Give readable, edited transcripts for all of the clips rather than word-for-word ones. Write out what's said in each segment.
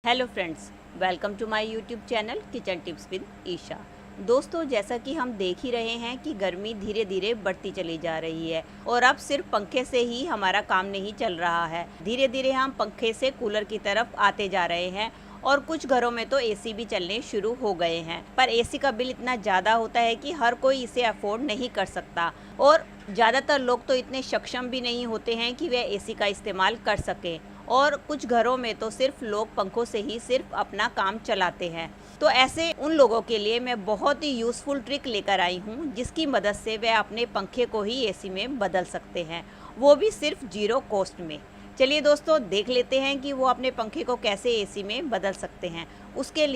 Hello friends, welcome to my YouTube channel kitchen tips with Isha. दोस्तों, जैसा कि हम देख ही रहे हैं कि गर्मी धीरे धीरे बढ़ती चली जा रही है और अब सिर्फ पंखे से ही हमारा काम नहीं चल रहा है। धीरे धीरे हम पंखे से कूलर की तरफ आते जा रहे हैं और कुछ घरों में तो एसी भी चलने शुरू हो गए हैं। पर एसी का बिल इतना ज़्यादा होता है कि हर कोई इसे अफोर्ड नहीं कर सकता और ज़्यादातर लोग तो इतने सक्षम भी नहीं होते हैं कि वे एसी का इस्तेमाल कर सकें। और कुछ घरों में तो सिर्फ लोग पंखों से ही सिर्फ अपना काम चलाते हैं। तो ऐसे उन लोगों के लिए मैं बहुत ही यूज़फुल ट्रिक लेकर आई हूँ, जिसकी मदद से वे अपने पंखे को ही एसी में बदल सकते हैं, वो भी सिर्फ 0 कॉस्ट में। चलिए दोस्तों, देख लेते हैं कि वो अपने पंखे को कैसे एसी में बदल सकते हैं। उसके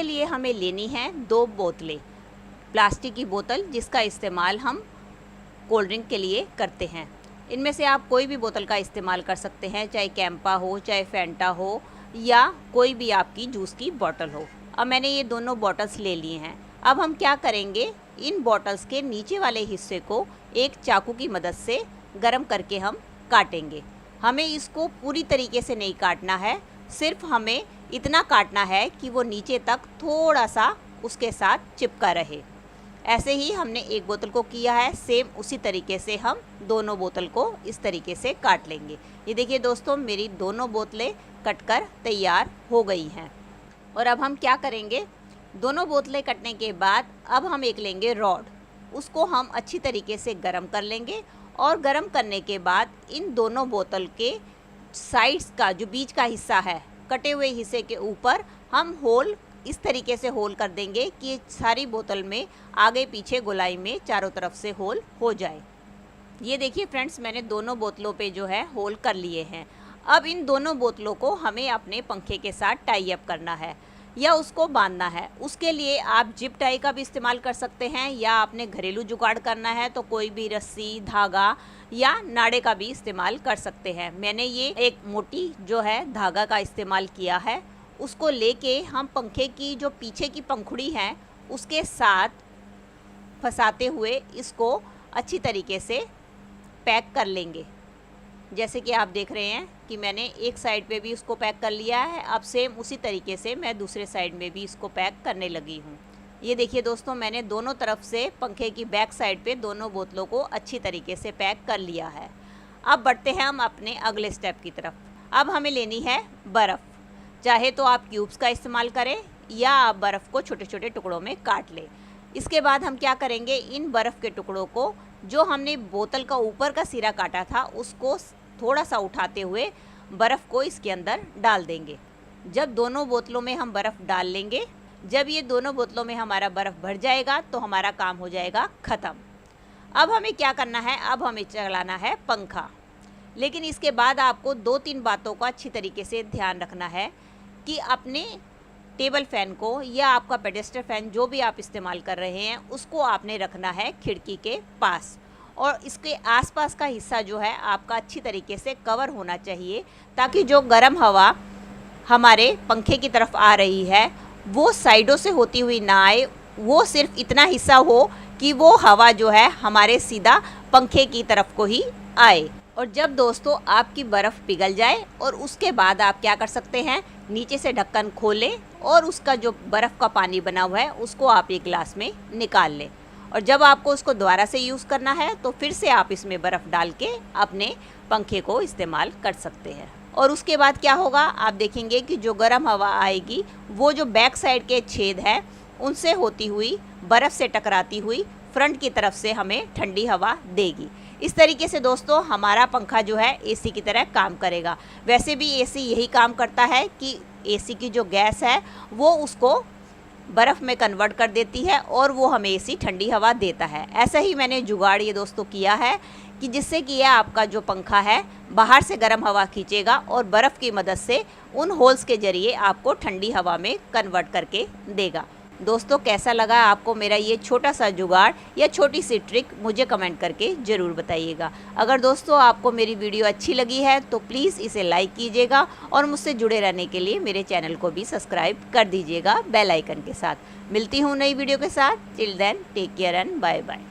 लिए हमें लेनी है 2 बोतलें, प्लास्टिक की बोतल जिसका इस्तेमाल हम कोल्ड ड्रिंक के लिए करते हैं। इनमें से आप कोई भी बोतल का इस्तेमाल कर सकते हैं, चाहे कैंपा हो, चाहे फैंटा हो, या कोई भी आपकी जूस की बोतल हो। अब मैंने ये दोनों बॉटल्स ले लिए हैं। अब हम क्या करेंगे, इन बॉटल्स के नीचे वाले हिस्से को एक चाकू की मदद से गर्म करके हम काटेंगे। हमें इसको पूरी तरीके से नहीं काटना है, सिर्फ हमें इतना काटना है कि वो नीचे तक थोड़ा सा उसके साथ चिपका रहे। ऐसे ही हमने एक बोतल को किया है, सेम उसी तरीके से हम दोनों बोतल को इस तरीके से काट लेंगे। ये देखिए दोस्तों, मेरी दोनों बोतलें कटकर तैयार हो गई हैं। और अब हम क्या करेंगे, दोनों बोतलें कटने के बाद अब हम एक लेंगे रॉड, उसको हम अच्छी तरीके से गर्म कर लेंगे। और गर्म करने के बाद इन दोनों बोतल के साइड्स का जो बीच का हिस्सा है, कटे हुए हिस्से के ऊपर हम होल इस तरीके से होल कर देंगे कि सारी बोतल में आगे पीछे गोलाई में चारों तरफ से होल हो जाए। ये देखिए फ्रेंड्स, मैंने दोनों बोतलों पे जो है होल कर लिए हैं। अब इन दोनों बोतलों को हमें अपने पंखे के साथ टाई अप करना है या उसको बांधना है। उसके लिए आप जिप टाई का भी इस्तेमाल कर सकते हैं, या आपने घरेलू जुगाड़ करना है तो कोई भी रस्सी, धागा या नाड़े का भी इस्तेमाल कर सकते हैं। मैंने ये एक मोटी जो है धागा का इस्तेमाल किया है। उसको लेके हम पंखे की जो पीछे की पंखुड़ी है उसके साथ फंसाते हुए इसको अच्छी तरीके से पैक कर लेंगे। जैसे कि आप देख रहे हैं कि मैंने एक साइड पे भी उसको पैक कर लिया है। अब सेम उसी तरीके से मैं दूसरे साइड में भी इसको पैक करने लगी हूँ। ये देखिए दोस्तों, मैंने दोनों तरफ से पंखे की बैक साइड पे दोनों बोतलों को अच्छी तरीके से पैक कर लिया है। अब बढ़ते हैं हम अपने अगले स्टेप की तरफ। अब हमें लेनी है बर्फ़। चाहे तो आप क्यूब्स का इस्तेमाल करें या आप बर्फ़ को छोटे छोटे टुकड़ों में काट लें। इसके बाद हम क्या करेंगे, इन बर्फ़ के टुकड़ों को जो हमने बोतल का ऊपर का सिरा काटा था उसको थोड़ा सा उठाते हुए बर्फ़ को इसके अंदर डाल देंगे। जब दोनों बोतलों में हम बर्फ़ डाल लेंगे, जब ये दोनों बोतलों में हमारा बर्फ़ भर जाएगा तो हमारा काम हो जाएगा ख़त्म। अब हमें क्या करना है, अब हमें चलाना है पंखा। लेकिन इसके बाद आपको 2-3 बातों का अच्छी तरीके से ध्यान रखना है कि अपने टेबल फ़ैन को या आपका पेडेस्टर फ़ैन जो भी आप इस्तेमाल कर रहे हैं उसको आपने रखना है खिड़की के पास, और इसके आसपास का हिस्सा जो है आपका अच्छी तरीके से कवर होना चाहिए, ताकि जो गर्म हवा हमारे पंखे की तरफ आ रही है वो साइडों से होती हुई ना आए। वो सिर्फ इतना हिस्सा हो कि वो हवा जो है हमारे सीधा पंखे की तरफ को ही आए। और जब दोस्तों आपकी बर्फ़ पिघल जाए और उसके बाद आप क्या कर सकते हैं, नीचे से ढक्कन खोलें और उसका जो बर्फ़ का पानी बना हुआ है उसको आप एक गिलास में निकाल लें। और जब आपको उसको दोबारा से यूज़ करना है तो फिर से आप इसमें बर्फ़ डाल के अपने पंखे को इस्तेमाल कर सकते हैं। और उसके बाद क्या होगा, आप देखेंगे कि जो गर्म हवा आएगी वो जो बैक साइड के छेद हैं उनसे होती हुई बर्फ़ से टकराती हुई फ्रंट की तरफ से हमें ठंडी हवा देगी। इस तरीके से दोस्तों हमारा पंखा जो है एसी की तरह काम करेगा। वैसे भी एसी यही काम करता है कि एसी की जो गैस है वो उसको बर्फ़ में कन्वर्ट कर देती है और वो हमें एसी ठंडी हवा देता है। ऐसा ही मैंने जुगाड़ ये दोस्तों किया है कि जिससे कि यह आपका जो पंखा है बाहर से गर्म हवा खींचेगा और बर्फ़ की मदद से उन होल्स के ज़रिए आपको ठंडी हवा में कन्वर्ट करके देगा। दोस्तों, कैसा लगा आपको मेरा ये छोटा सा जुगाड़ या छोटी सी ट्रिक, मुझे कमेंट करके ज़रूर बताइएगा। अगर दोस्तों आपको मेरी वीडियो अच्छी लगी है तो प्लीज़ इसे लाइक कीजिएगा और मुझसे जुड़े रहने के लिए मेरे चैनल को भी सब्सक्राइब कर दीजिएगा बेल आइकन के साथ। मिलती हूँ नई वीडियो के साथ। Till then take care and bye bye.